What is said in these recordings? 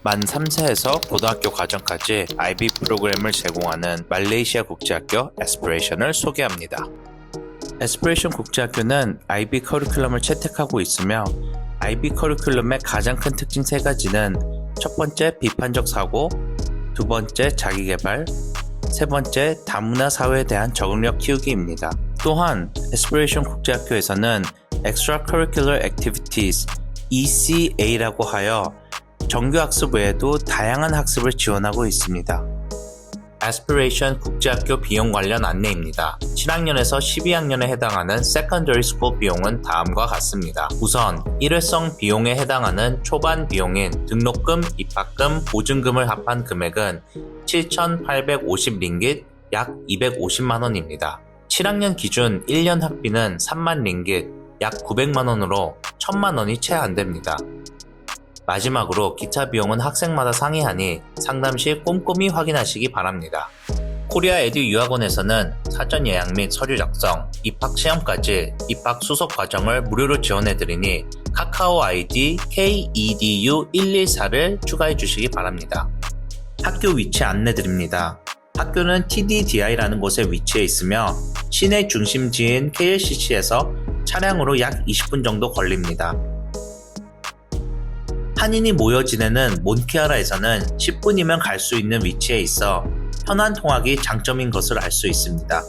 만 3세에서 고등학교 과정까지 IB 프로그램을 제공하는 말레이시아 국제학교 Aspiration을 소개합니다. Aspiration 국제학교는 IB 커리큘럼을 채택하고 있으며 IB 커리큘럼의 가장 큰 특징 세 가지는 첫 번째 비판적 사고, 두 번째 자기개발, 세 번째 다문화 사회에 대한 적응력 키우기입니다. 또한 Aspiration 국제학교에서는 Extracurricular Activities ECA라고 하여 정규 학습 외에도 다양한 학습을 지원하고 있습니다. Aspiration 국제학교 비용 관련 안내입니다. 7학년에서 12학년에 해당하는 Secondary School 비용은 다음과 같습니다. 우선 일회성 비용에 해당하는 초반 비용인 등록금, 입학금, 보증금을 합한 금액은 7,850 링깃, 약 250만원입니다. 7학년 기준 1년 학비는 3만 링깃, 약 900만원으로 1,000만원이 채 안됩니다. 마지막으로 기타 비용은 학생마다 상이하니 상담 시 꼼꼼히 확인하시기 바랍니다. 코리아 에듀 유학원에서는 사전 예약 및 서류 작성, 입학 시험까지 입학 수속 과정을 무료로 지원해드리니 카카오 아이디 KEDU114를 추가해 주시기 바랍니다. 학교 위치 안내드립니다. 학교는 TDDI라는 곳에 위치해 있으며 시내 중심지인 KLCC에서 차량으로 약 20분 정도 걸립니다. 한인이 모여 지내는 몬키아라에서는 10분이면 갈 수 있는 위치에 있어 현안 통학이 장점인 것을 알 수 있습니다.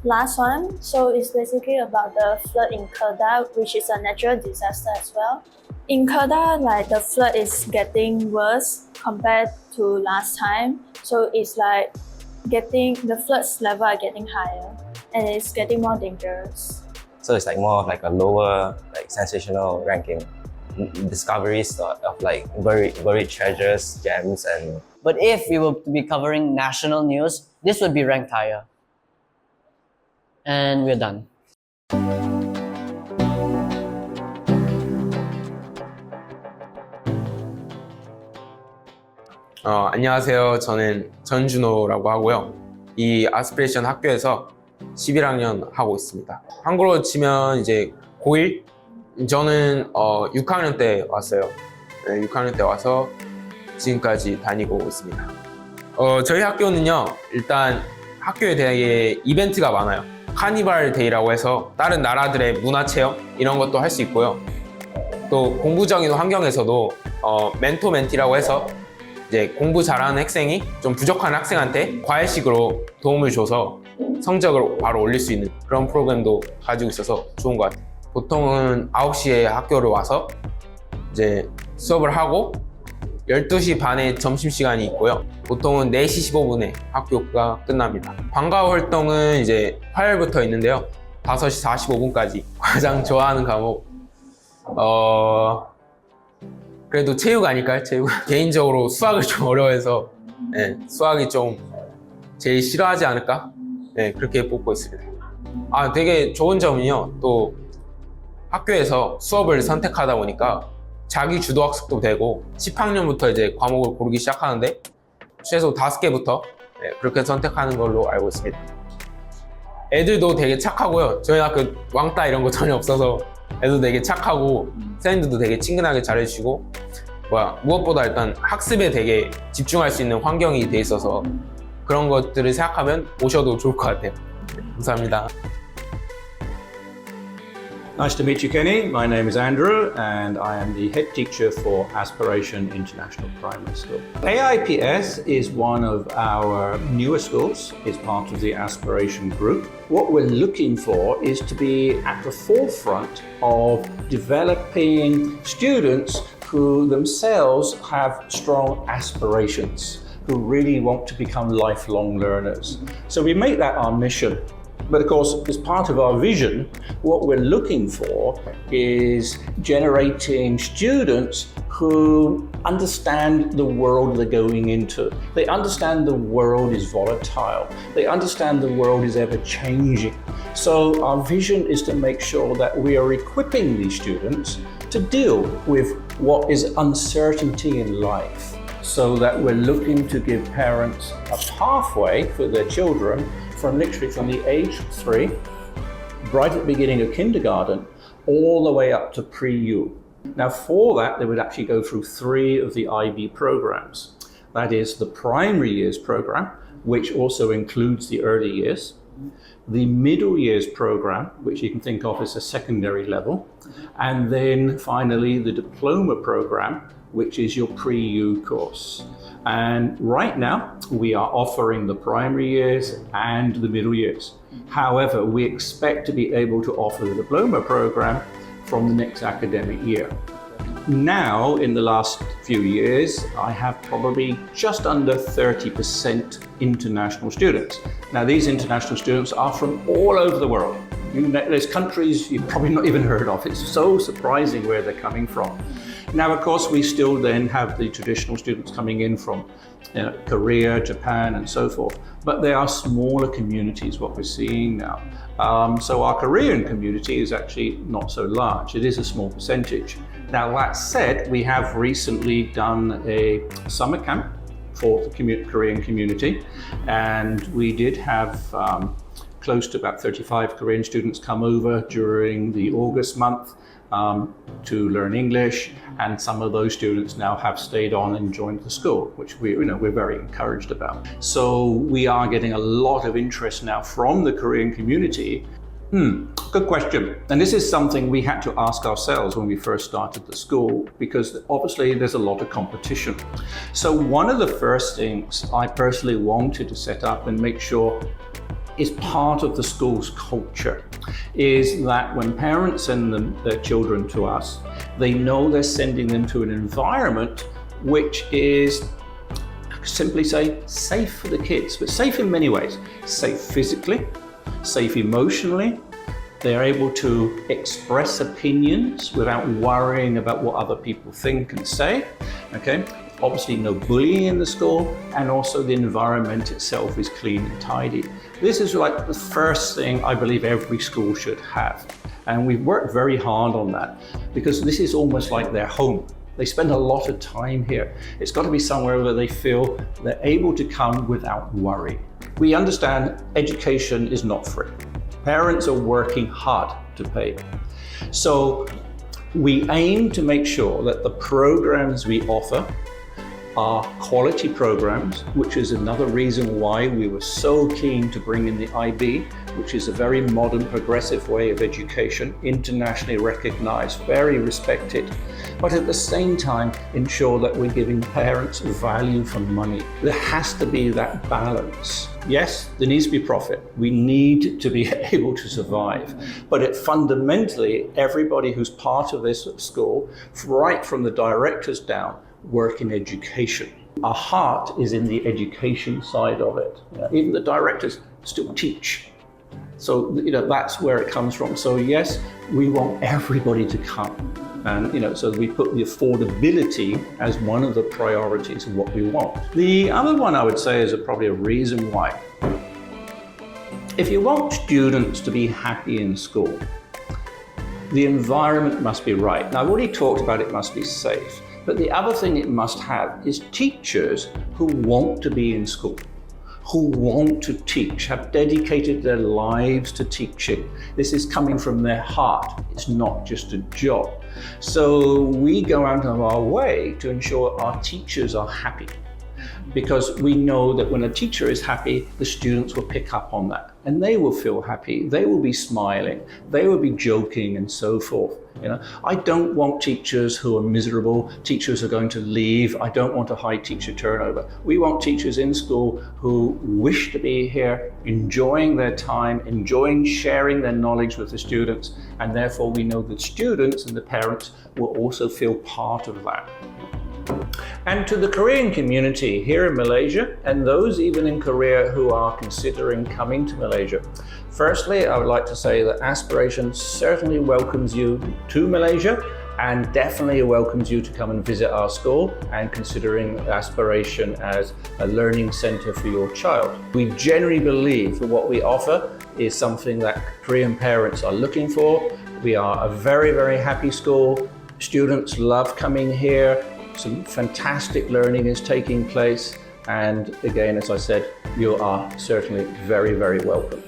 Last one, so it's basically about the flood in Kedah, which is a natural disaster as well. In Kedah, like the flood is getting worse compared to last time. So it's like the flood's level are getting higher and it's getting more dangerous. So it's like more of like a lower, like sensational ranking. Discoveries of like buried treasures, gems, and. But if we were to be covering national news, this would be ranked higher. And we're done. 안녕하세요. 저는 전준호라고 하고요. 이 아스피레이션 학교에서 11학년 하고 있습니다. 한국으로 치면 이제 고1? 저는 6학년 때 왔어요. 네, 6학년 때 와서 지금까지 다니고 있습니다. 저희 학교는요, 일단 학교에 되게 이벤트가 많아요. 카니발 데이라고 해서 다른 나라들의 문화 체험 이런 것도 할 수 있고요. 또 공부적인 환경에서도 멘토 멘티라고 해서 이제 공부 잘하는 학생이 좀 부족한 학생한테 과외식으로 도움을 줘서 성적을 바로 올릴 수 있는 그런 프로그램도 가지고 있어서 좋은 것 같아요. 보통은 9시에 학교를 와서 이제 수업을 하고 12시 반에 점심시간이 있고요. 보통은 4시 15분에 학교가 끝납니다. 방과후 활동은 이제 화요일부터 있는데요. 5시 45분까지 가장 좋아하는 과목 그래도 체육 아닐까요? 체육. 개인적으로 수학을 좀 어려워해서 네, 수학이 좀 제일 싫어하지 않을까? 네, 그렇게 뽑고 있습니다. 되게 좋은 점은요. 또 학교에서 수업을 선택하다 보니까 자기 주도 학습도 되고 10학년부터 이제 과목을 고르기 시작하는데 최소 5개부터 네, 그렇게 선택하는 걸로 알고 있습니다. 애들도 되게 착하고요. 저희 학교 왕따 이런 거 전혀 없어서 애도 되게 착하고 선생님들도 되게 친근하게 잘해주시고 무엇보다 일단 학습에 되게 집중할 수 있는 환경이 돼 있어서 그런 것들을 생각하면 오셔도 좋을 것 같아요. 네, 감사합니다. Nice to meet you, Kenny. My name is Andrew, and I am the head teacher for Aspiration International Primary School. AIPS is one of our newer schools. It's part of the Aspiration group. What we're looking for is to be at the forefront of developing students who themselves have strong aspirations, who really want to become lifelong learners. So we make that our mission. But of course, as part of our vision, what we're looking for is generating students who understand the world they're going into. They understand the world is volatile. They understand the world is ever changing. So our vision is to make sure that we are equipping these students to deal with what is uncertainty in life, so that we're looking to give parents a pathway for their children from the age of 3, right at the beginning of kindergarten, all the way up to pre-U. Now for that, they would actually go through 3 of the IB programs. That is the primary years program, which also includes the early years, the middle years program, which you can think of as a secondary level, and then finally the diploma program, which is your pre-U course. And right now, we are offering the primary years and the middle years. However, we expect to be able to offer the diploma program from the next academic year. Now, in the last few years, I have probably just under 30% international students. Now, these international students are from all over the world. There's countries you've probably not even heard of. It's so surprising where they're coming from. Now, of course, we still then have the traditional students coming in from Korea, Japan, and so forth. But they are smaller communities, what we're seeing now. So our Korean community is actually not so large. It is a small percentage. Now, that said, we have recently done a summer camp for the Korean community. And we did have close to about 35 Korean students come over during the August month to learn English, and some of those students now have stayed on and joined the school, which we're very encouraged about. So we are getting a lot of interest now from the Korean community. Good question. And this is something we had to ask ourselves when we first started the school, because obviously there's a lot of competition. So one of the first things I personally wanted to set up and make sure is part of the school's culture is that when parents send their children to us, they know they're sending them to an environment which is, simply say, safe for the kids, but safe in many ways. Safe physically, safe emotionally. They're able to express opinions without worrying about what other people think and say, okay? Obviously no bullying in the school, and also the environment itself is clean and tidy. This is like the first thing I believe every school should have. And we've worked very hard on that because this is almost like their home. They spend a lot of time here. It's got to be somewhere where they feel they're able to come without worry. We understand education is not free. Parents are working hard to pay. So we aim to make sure that the programs we offer are quality programs, which is another reason why we were so keen to bring in the IB, which is a very modern, progressive way of education, internationally recognized, very respected, but at the same time ensure that we're giving parents value for money. There has to be that balance. Yes, there needs to be profit. We need to be able to survive. But fundamentally, everybody who's part of this school, right from the directors down, work in education. Our heart is in the education side of it. Even the directors still teach. So, that's where it comes from. So yes, we want everybody to come. And, so we put the affordability as one of the priorities of what we want. The other one I would say is probably a reason why. If you want students to be happy in school, the environment must be right. Now, I've already talked about it must be safe, but the other thing it must have is teachers who want to be in school, who want to teach, have dedicated their lives to teaching. This is coming from their heart. It's not just a job. So we go out of our way to ensure our teachers are happy, because we know that when a teacher is happy, the students will pick up on that and they will feel happy. They will be smiling, they will be joking and so forth. I don't want teachers who are miserable, teachers who are going to leave. I don't want a high teacher turnover. We want teachers in school who wish to be here, enjoying their time, enjoying sharing their knowledge with the students, and therefore we know the students and the parents will also feel part of that. And to the Korean community here in Malaysia, and those even in Korea who are considering coming to Malaysia, firstly, I would like to say that Aspiration certainly welcomes you to Malaysia and definitely welcomes you to come and visit our school and considering Aspiration as a learning center for your child. We generally believe that what we offer is something that Korean parents are looking for. We are a very, very happy school. Students love coming here. Some fantastic learning is taking place. And again, as I said, you are certainly very, very welcome.